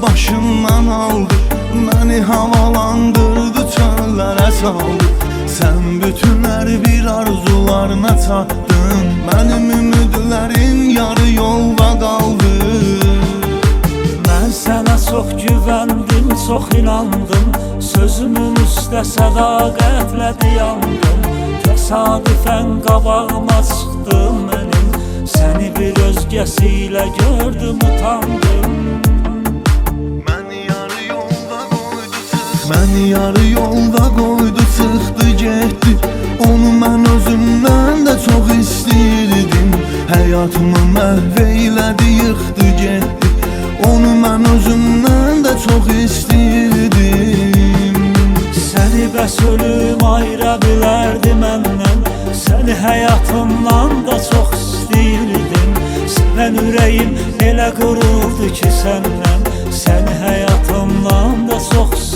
başımdan aldı, məni havalandırdı, çöllərə saldı. Sən bütün hər bir arzularına çatdın, mənim ümidlərim yarı yolda qaldı. Mən sənə çox güvəndim, çox inandım, sözümün üstə sədaqətlə dayandım. Təsadüfən qabağıma çıxdım mənim, səni bir özgəsi ilə gördüm, utandım. Məni yarı yolda qoydu, çıxdı getdi. Onu mən özümdən də çox istəyirdim, həyatımı məhv eylədi, yıxdı getdi. Onu mən özümdən də çox istəyirdim. Səni bəs ölüm ayıra bilərdi məndən, səni həyatımdan da çox istəyirdim. Sevən ürəyim elə qırıldı ki səndən, səni həyatımdan da çox istəyirdim.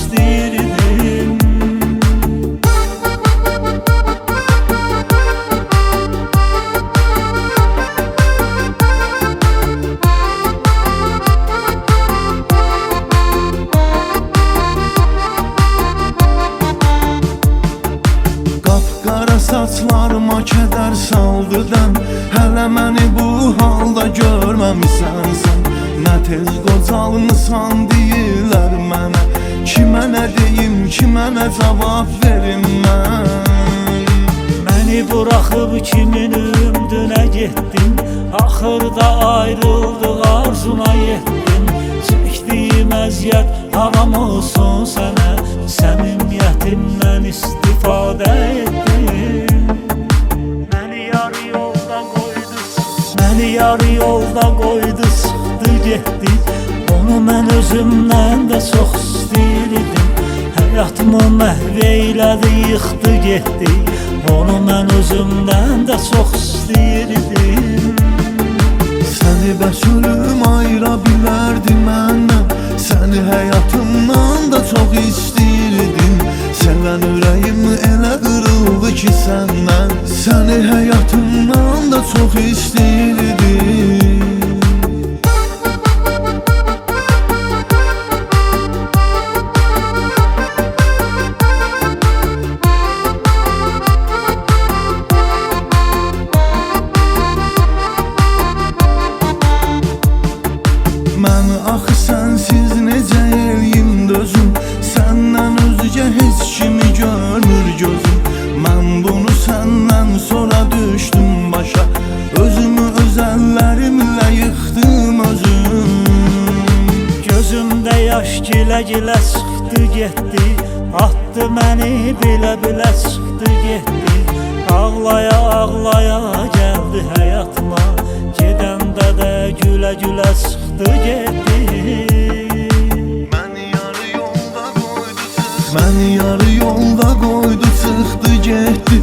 Qapqara saçlarıma kədər saldı dəm, hələ məni bu halda görməmisən sən. Nə tez qocalmısan deyirlər mənə, kimə nə deyim, kimə nə cavab verim mən. Məni buraxıb kimin ümdünə getdin, axırda ayrıldıq arzuna yetdin. Çəkdiyim əziyyət haram olsun sənə, səmimiyyətimdən istifadə etdin. Məni yarı yolda qoydu, sıxdı getdi. Onu mən özümdən də çox istəyirdim, həyatımı məhv eylədi, yıxdı getdi. Onu mən özümdən də çox istəyirdim. Səni bəs ölüm ayıra bilərdi məndən, səni həyatımdan da çox istəyirdim. Sevən ürəyim elə qırıldı ki səndən, səni həyatımdan da çox istəyirdim. Mən axı sənsiz necə eləyim dözüm, səndən özgə heç kimi görmür gözüm. Mən bunu səndən sonra düşdüm başa, özümü öz əllərimlə yıxdım özüm. Gözümdə yaş gilə-gilə çıxdı getdi, atdı məni bilə-bilə çıxdı getdi. Ağlaya-ağlaya gəldi həyatıma, gedəndə də gülə-gülə çıxdı getdi. Məni yarı yolda qoydu, çıxdı getdi.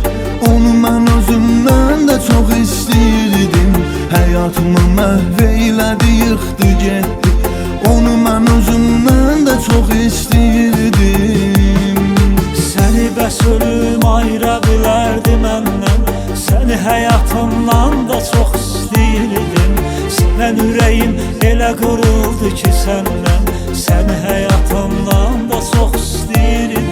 Onu mən özümdən də çox istəyirdim, həyatımı məhv eylədi, yıxdı getdi. Onu mən özümdən də çox istəyirdim. Səni bəs ölüm ayıra bilərdi məndən, səni həyatımdan da çox istəyirdim. Sevən ürəyim elə qırıldı ki səndən, səni həyatımdan da çox istəyirdim.